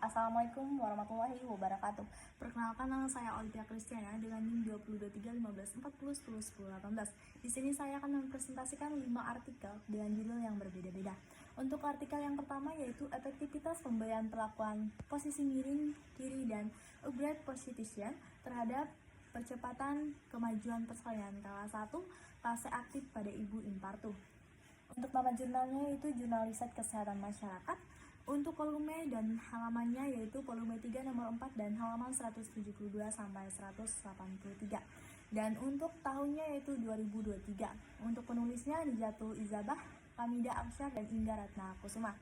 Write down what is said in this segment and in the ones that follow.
Assalamualaikum warahmatullahi wabarakatuh. Perkenalkan, nama saya Olivia Kristiana dengan NIM 20231540101018. Di sini saya akan mempresentasikan 5 artikel dengan judul yang berbeda-beda. Untuk artikel yang pertama yaitu efektivitas pemberian perlakuan posisi miring kiri dan upgrade position terhadap percepatan kemajuan persalinan kelas 1 fase aktif pada ibu infartu. Untuk nama jurnalnya yaitu Jurnal Riset Kesehatan Masyarakat. Untuk volume dan halamannya yaitu volume 3 nomor 4 dan halaman 172 sampai 183. Dan untuk tahunnya yaitu 2023. Untuk penulisnya Nijatul Izabah, Hamida Aksyar, dan Ingga Ratna Kusuma.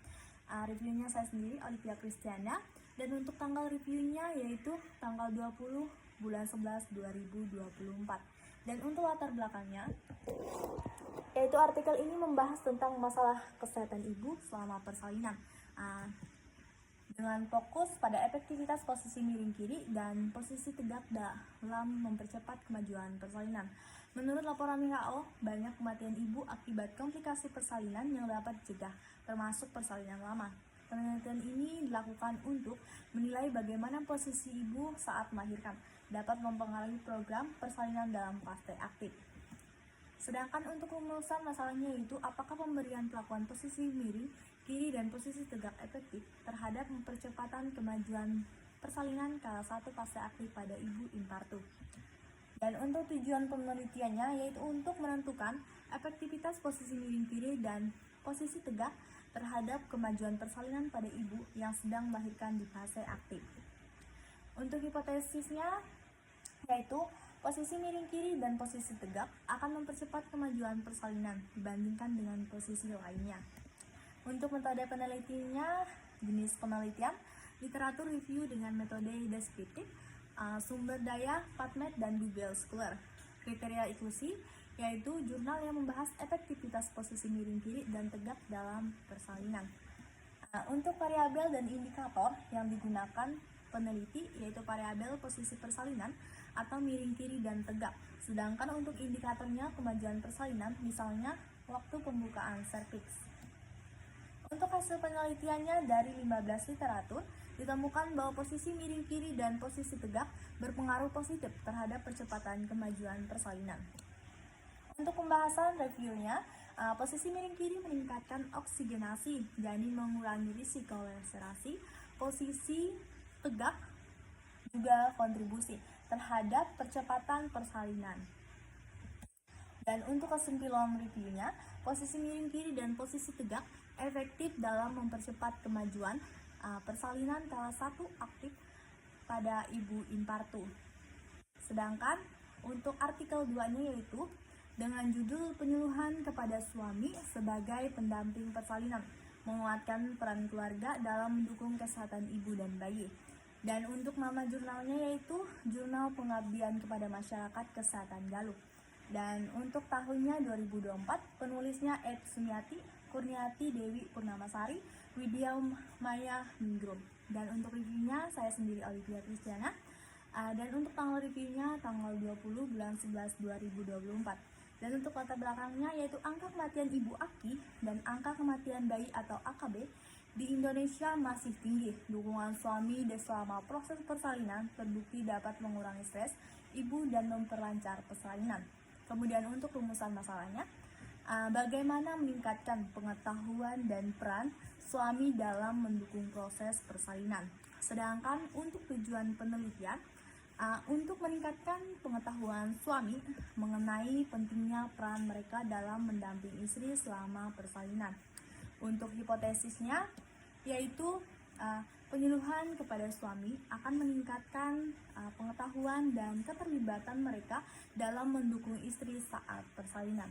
Reviewnya saya sendiri, Olivia Kristiana. Dan untuk tanggal reviewnya yaitu tanggal 20 bulan 11 2024. Dan untuk latar belakangnya yaitu artikel ini membahas tentang masalah kesehatan ibu selama persalinan dengan fokus pada efektivitas posisi miring kiri dan posisi tegak dalam mempercepat kemajuan persalinan. Menurut laporan WHO, banyak kematian ibu akibat komplikasi persalinan yang dapat dicegah, termasuk persalinan lama. Penelitian ini dilakukan untuk menilai bagaimana posisi ibu saat melahirkan dapat mempengaruhi program persalinan dalam fase aktif. Sedangkan untuk rumusan masalahnya yaitu apakah pemberian perlakuan posisi miring, kiri, dan posisi tegak efektif terhadap percepatan kemajuan persalinan kelas 1 fase aktif pada ibu infartu. Dan untuk tujuan penelitiannya yaitu untuk menentukan efektivitas posisi miring kiri dan posisi tegak terhadap kemajuan persalinan pada ibu yang sedang melahirkan di fase aktif. Untuk hipotesisnya yaitu posisi miring kiri dan posisi tegak akan mempercepat kemajuan persalinan dibandingkan dengan posisi lainnya. Untuk metode penelitiannya, jenis penelitian, literatur review dengan metode deskriptif, sumber daya, PubMed, dan Google Scholar. Kriteria inklusi, yaitu jurnal yang membahas efektivitas posisi miring kiri dan tegak dalam persalinan. Untuk variabel dan indikator yang digunakan peneliti yaitu variabel posisi persalinan atau miring kiri dan tegak. Sedangkan untuk indikatornya kemajuan persalinan, misalnya waktu pembukaan serviks. Untuk hasil penelitiannya dari 15 literatur, ditemukan bahwa posisi miring kiri dan posisi tegak berpengaruh positif terhadap percepatan kemajuan persalinan. Untuk pembahasan reviewnya, posisi miring kiri meningkatkan oksigenasi, jadi mengurangi risiko laserasi. Posisi tegak juga kontribusi terhadap percepatan persalinan. Dan untuk kesimpulan reviewnya, posisi miring kiri dan posisi tegak efektif dalam mempercepat kemajuan persalinan kelas 1 aktif pada ibu infartu. Sedangkan untuk artikel 2-nya yaitu dengan judul penyuluhan kepada suami sebagai pendamping persalinan, menguatkan peran keluarga dalam mendukung kesehatan ibu dan bayi. Dan untuk nama jurnalnya yaitu Jurnal Pengabdian kepada Masyarakat Kesehatan Galuh. Dan untuk tahunnya 2024, penulisnya Ed Sumiati, Kurniati Dewi Purnamasari, Widya Maya Ningrum. Dan untuk reviewnya saya sendiri Olivia Kristiana. Dan untuk tanggal reviewnya tanggal 20 bulan 11 2024. Dan untuk latar belakangnya yaitu angka kematian ibu AKI dan angka kematian bayi atau AKB di Indonesia masih tinggi. Dukungan suami selama proses persalinan terbukti dapat mengurangi stres ibu dan memperlancar persalinan. Kemudian untuk rumusan masalahnya, bagaimana meningkatkan pengetahuan dan peran suami dalam mendukung proses persalinan. Sedangkan untuk tujuan penelitian, untuk meningkatkan pengetahuan suami mengenai pentingnya peran mereka dalam mendampingi istri selama persalinan. Untuk hipotesisnya yaitu penyuluhan kepada suami akan meningkatkan pengetahuan dan keterlibatan mereka dalam mendukung istri saat persalinan.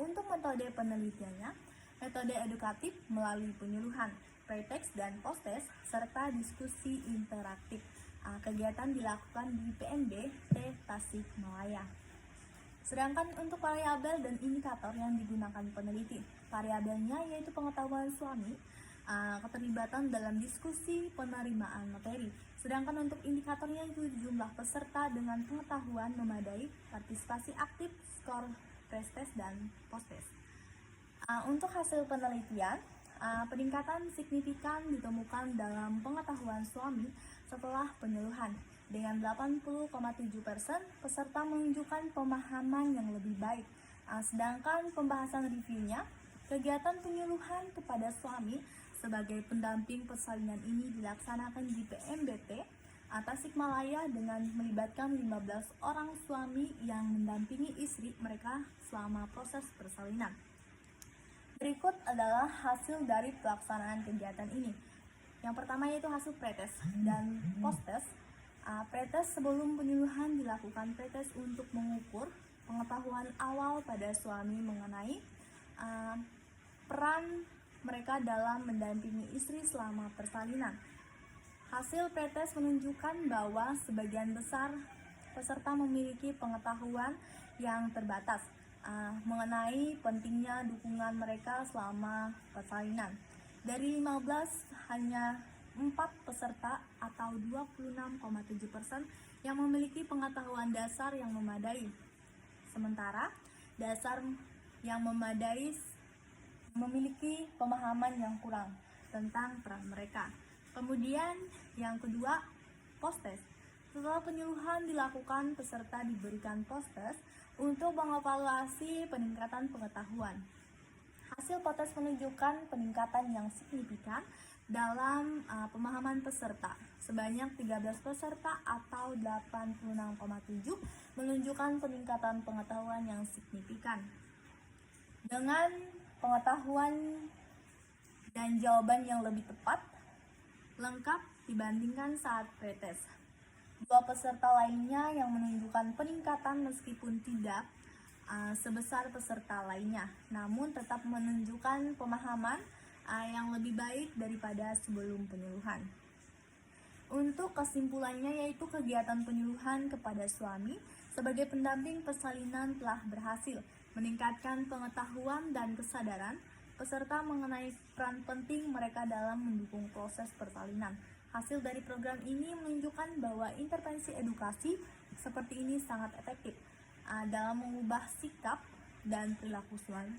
Untuk metode penelitiannya, metode edukatif melalui penyuluhan, pre-test dan post-test, serta diskusi interaktif. Kegiatan dilakukan di PNB T Tasikmalaya. Sedangkan untuk variabel dan indikator yang digunakan peneliti, variabelnya yaitu pengetahuan suami, keterlibatan dalam diskusi penerimaan materi. Sedangkan untuk indikatornya itu jumlah peserta dengan pengetahuan memadai, partisipasi aktif, skor pre-test dan post-test. Untuk hasil penelitian, Peningkatan signifikan ditemukan dalam pengetahuan suami setelah penyuluhan. Dengan 80,7% peserta menunjukkan pemahaman yang lebih baik. Sedangkan pembahasan reviewnya, kegiatan penyuluhan kepada suami sebagai pendamping persalinan ini dilaksanakan di PMBT Tasikmalaya dengan melibatkan 15 orang suami yang mendampingi istri mereka selama proses persalinan. Berikut adalah hasil dari pelaksanaan kegiatan ini. Yang pertama yaitu hasil pretest dan posttest. Pretest sebelum penyuluhan dilakukan pretest untuk mengukur pengetahuan awal pada suami mengenai peran mereka dalam mendampingi istri selama persalinan. Hasil pretest menunjukkan bahwa sebagian besar peserta memiliki pengetahuan yang terbatas mengenai pentingnya dukungan mereka selama persalinan. Dari 15 hanya 4 peserta atau 26,7% yang memiliki pengetahuan dasar yang memadai. Sementara dasar yang memadai memiliki pemahaman yang kurang tentang peran mereka. Kemudian yang kedua, posttest. Setelah penyuluhan dilakukan, peserta diberikan posttest untuk mengevaluasi peningkatan pengetahuan. Hasil posttest menunjukkan peningkatan yang signifikan dalam pemahaman peserta. Sebanyak 13 peserta atau 86,7 menunjukkan peningkatan pengetahuan yang signifikan. Dengan pengetahuan dan jawaban yang lebih tepat, lengkap dibandingkan saat pretest. Dua peserta lainnya yang menunjukkan peningkatan meskipun tidak sebesar peserta lainnya, namun tetap menunjukkan pemahaman yang lebih baik daripada sebelum penyuluhan. Untuk kesimpulannya yaitu kegiatan penyuluhan kepada suami sebagai pendamping persalinan telah berhasil meningkatkan pengetahuan dan kesadaran peserta mengenai peran penting mereka dalam mendukung proses persalinan. Hasil dari program ini menunjukkan bahwa intervensi edukasi seperti ini sangat efektif dalam mengubah sikap dan perilaku suami,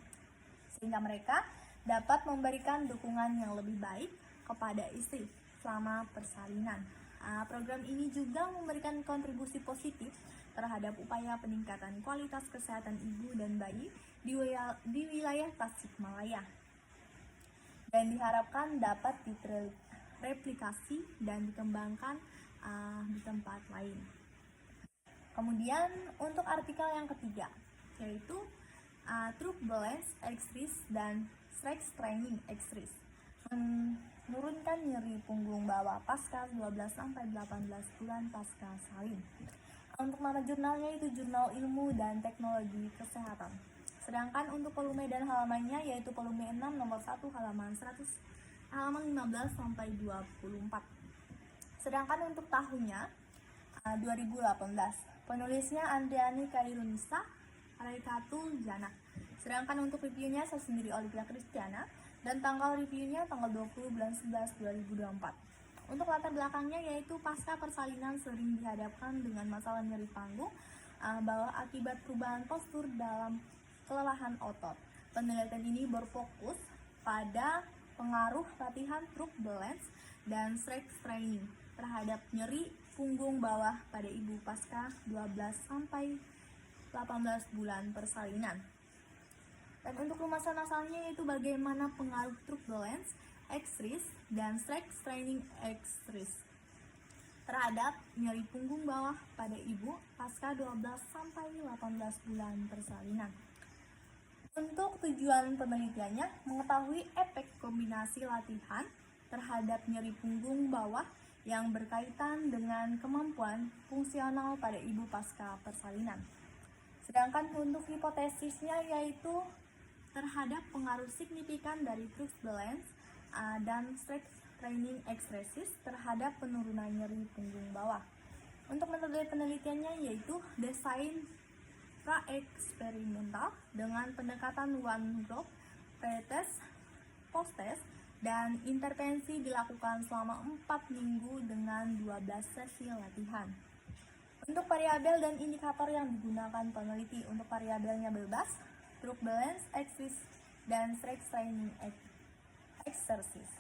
sehingga mereka dapat memberikan dukungan yang lebih baik kepada istri selama persalinan. Program ini juga memberikan kontribusi positif terhadap upaya peningkatan kualitas kesehatan ibu dan bayi di wilayah Tasikmalaya, dan diharapkan dapat direplikasi dan dikembangkan di tempat lain. Kemudian untuk artikel yang ketiga yaitu Truck Balance Extris dan Sex Training Extris, menurunkan nyeri punggung bawah pasca 12-18 bulan pasca salin. Untuk nama jurnalnya itu Jurnal Ilmu dan Teknologi Kesehatan. Sedangkan untuk volume dan halamannya yaitu volume 6 nomor 1 halaman 15 sampai 24. Sedangkan untuk tahunnya 2018. Penulisnya Andriani Kairunisa Raikatul Jana. Sedangkan untuk reviewnya saya sendiri Olivia Kristiana, dan tanggal reviewnya tanggal 20 bulan 11 2024. Untuk latar belakangnya yaitu pasca persalinan sering dihadapkan dengan masalah nyeri panggung bahwa akibat perubahan postur dalam kelelahan otot. Penelitian ini berfokus pada pengaruh latihan truck balance dan strength training terhadap nyeri punggung bawah pada ibu pasca 12 sampai 18 bulan persalinan. Dan untuk rumusan asalnya yaitu bagaimana pengaruh truck balance extris dan strength training extris terhadap nyeri punggung bawah pada ibu pasca 12 sampai 18 bulan persalinan. Untuk tujuan penelitiannya mengetahui efek kombinasi latihan terhadap nyeri punggung bawah yang berkaitan dengan kemampuan fungsional pada ibu pasca persalinan. Sedangkan untuk hipotesisnya yaitu terhadap pengaruh signifikan dari truck balance dan strength training exercise terhadap penurunan nyeri punggung bawah. Untuk metode penelitiannya yaitu desain pra-eksperimental dengan pendekatan one group, pretest, posttest, dan intervensi dilakukan selama 4 minggu dengan 12 sesi latihan. Untuk variabel dan indikator yang digunakan peneliti, untuk variabelnya bebas, truck balance, exercise, dan strength training exercise.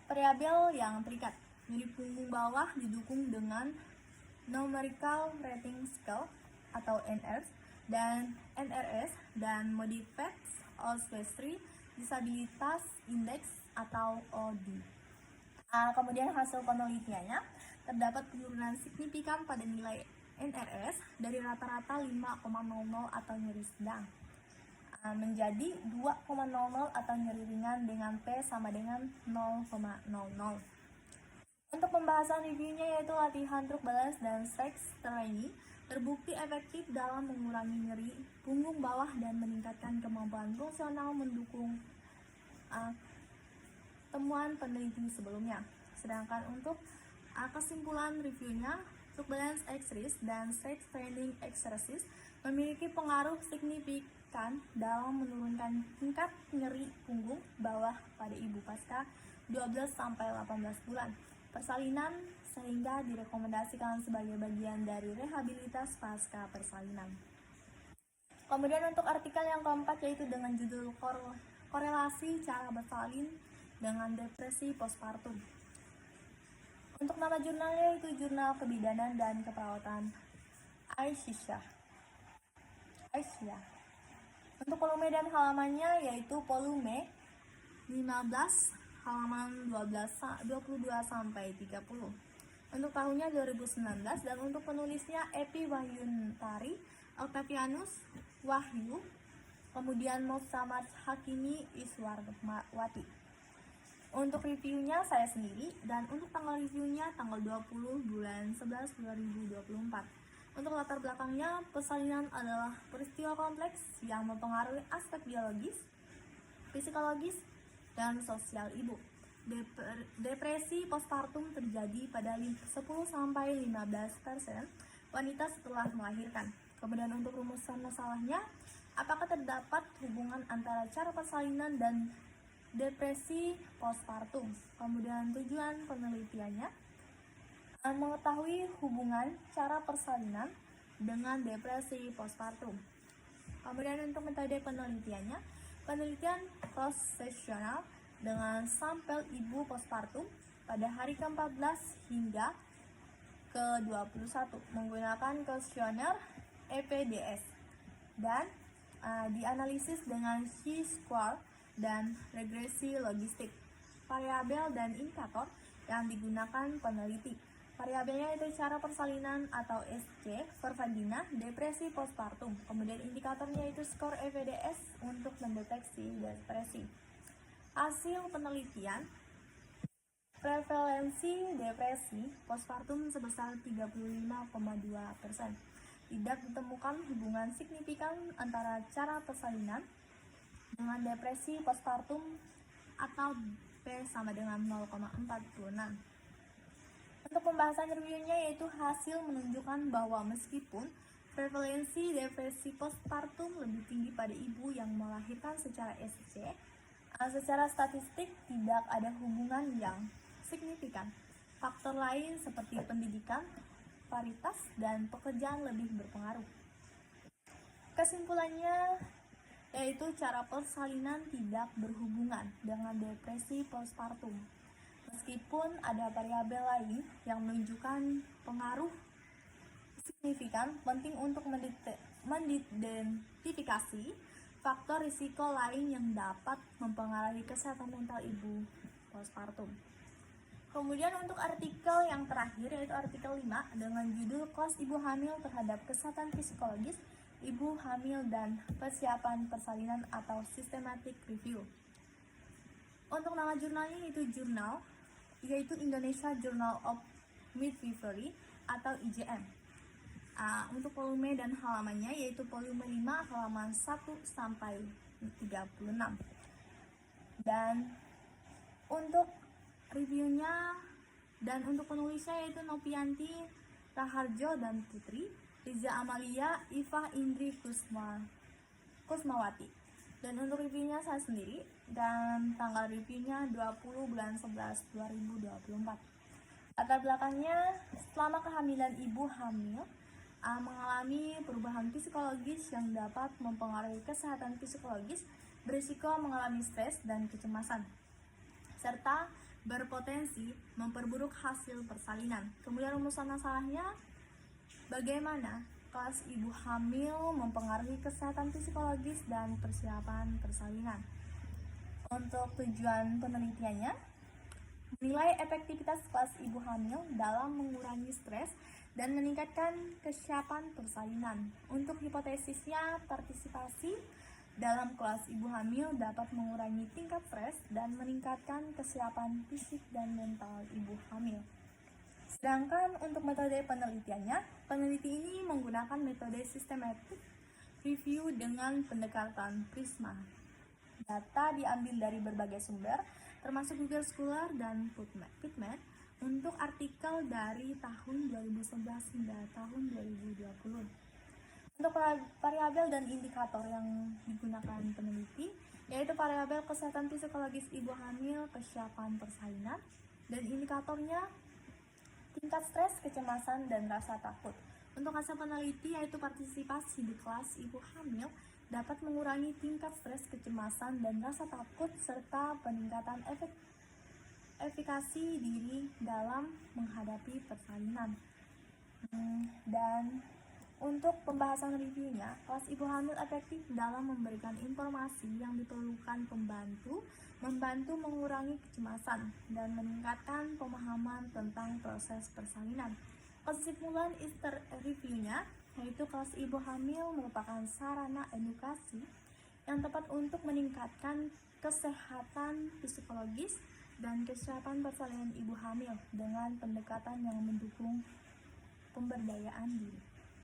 Variabel yang terikat. Nyeri punggung bawah didukung dengan numerical rating scale atau NRS dan modified Oswestry disabilitas index atau OD. Kemudian hasil penelitiannya terdapat penurunan signifikan pada nilai NRS dari rata-rata 5,00 atau nyeri sedang menjadi 2,00 atau nyeri ringan dengan P sama dengan 0,00. Untuk pembahasan reviewnya yaitu latihan truk balance dan strength training terbukti efektif dalam mengurangi nyeri punggung bawah dan meningkatkan kemampuan fungsional mendukung temuan peneliti sebelumnya. Sedangkan untuk kesimpulan reviewnya, truk balance exercise dan strength training exercise memiliki pengaruh signifikan dalam menurunkan tingkat nyeri punggung bawah pada ibu pasca 12-18 bulan persalinan sehingga direkomendasikan sebagai bagian dari rehabilitas pasca persalinan. Kemudian untuk artikel yang keempat yaitu dengan judul korelasi cara bersalin dengan depresi postpartum. Untuk nama jurnalnya yaitu Jurnal Kebidanan dan Keperawatan Aisyah. Untuk volume dan halamannya yaitu volume 15 halaman 22 sampai 30. Untuk tahunnya 2019 dan untuk penulisnya Epi Wahyuntari, Octavianus Wahyu, kemudian Muhammad Hakimi Iswarwati. Untuk reviewnya saya sendiri dan untuk tanggal reviewnya tanggal 20 bulan 11 2024. Untuk latar belakangnya, persalinan adalah peristiwa kompleks yang mempengaruhi aspek biologis, psikologis, dan sosial ibu. Depresi postpartum terjadi pada 10-15% wanita setelah melahirkan. Kemudian untuk rumusan masalahnya, apakah terdapat hubungan antara cara persalinan dan depresi postpartum? Kemudian tujuan penelitiannya mengetahui hubungan cara persalinan dengan depresi postpartum. Kemudian untuk metode penelitiannya, penelitian cross-sectional dengan sampel ibu postpartum pada hari ke-14 hingga ke-21 menggunakan kuesioner EPDS dan dianalisis dengan chi-square dan regresi logistik. Variabel dan indikator yang digunakan peneliti. Variabelnya itu cara persalinan atau SC per vagina depresi postpartum. Kemudian indikatornya itu skor EPDS untuk mendeteksi depresi. Hasil penelitian, prevalensi depresi postpartum sebesar 35,2%. Tidak ditemukan hubungan signifikan antara cara persalinan dengan depresi postpartum atau P sama dengan 0,46. Untuk pembahasan reviewnya yaitu hasil menunjukkan bahwa meskipun prevalensi depresi postpartum lebih tinggi pada ibu yang melahirkan secara SC, secara statistik tidak ada hubungan yang signifikan. Faktor lain seperti pendidikan, paritas, dan pekerjaan lebih berpengaruh. Kesimpulannya yaitu cara persalinan tidak berhubungan dengan depresi postpartum. Meskipun ada variabel lain yang menunjukkan pengaruh signifikan, penting untuk mengidentifikasi faktor risiko lain yang dapat mempengaruhi kesehatan mental ibu postpartum. Kemudian untuk artikel yang terakhir yaitu artikel 5 dengan judul Kelas Ibu Hamil terhadap Kesehatan Psikologis Ibu Hamil dan Persiapan Persalinan atau Systematic Review. Untuk nama jurnalnya yaitu Indonesia Journal of Midwifery atau IJM. Untuk volume dan halamannya yaitu volume 5 halaman 1 sampai 36. Dan untuk reviewnya dan untuk penulisnya yaitu Nopianti Raharjo dan Putri, Riza Amalia, Iva Indri Kusmawati. Dan untuk reviewnya saya sendiri dan tanggal reviewnya 20 bulan 11 2024. Latar belakangnya, selama kehamilan ibu hamil mengalami perubahan psikologis yang dapat mempengaruhi kesehatan psikologis, berisiko mengalami stres dan kecemasan. serta berpotensi memperburuk hasil persalinan. Kemudian rumusan masalahnya, bagaimana kelas ibu hamil mempengaruhi kesehatan psikologis dan persiapan persalinan. Untuk tujuan penelitiannya, menilai efektivitas kelas ibu hamil dalam mengurangi stres dan meningkatkan kesiapan persalinan. Untuk hipotesisnya, partisipasi dalam kelas ibu hamil dapat mengurangi tingkat stres dan meningkatkan kesiapan fisik dan mental ibu hamil. Sedangkan untuk metode penelitiannya, peneliti ini menggunakan metode systematic review dengan pendekatan Prisma. Data diambil dari berbagai sumber, termasuk Google Scholar dan PubMed, untuk artikel dari tahun 2011 hingga tahun 2020. Untuk variabel dan indikator yang digunakan peneliti, yaitu variabel kesehatan psikologis ibu hamil, kesiapan persalinan, dan indikatornya tingkat stres, kecemasan, dan rasa takut. Untuk hasil peneliti, yaitu partisipasi di kelas ibu hamil dapat mengurangi tingkat stres, kecemasan, dan rasa takut, serta peningkatan efikasi diri dalam menghadapi persalinan. Dan untuk pembahasan reviewnya, kelas ibu hamil efektif dalam memberikan informasi yang diperlukan membantu mengurangi kecemasan, dan meningkatkan pemahaman tentang proses persalinan. Kesimpulan reviewnya, yaitu kelas ibu hamil merupakan sarana edukasi yang tepat untuk meningkatkan kesehatan psikologis dan kesiapan persalinan ibu hamil dengan pendekatan yang mendukung pemberdayaan diri.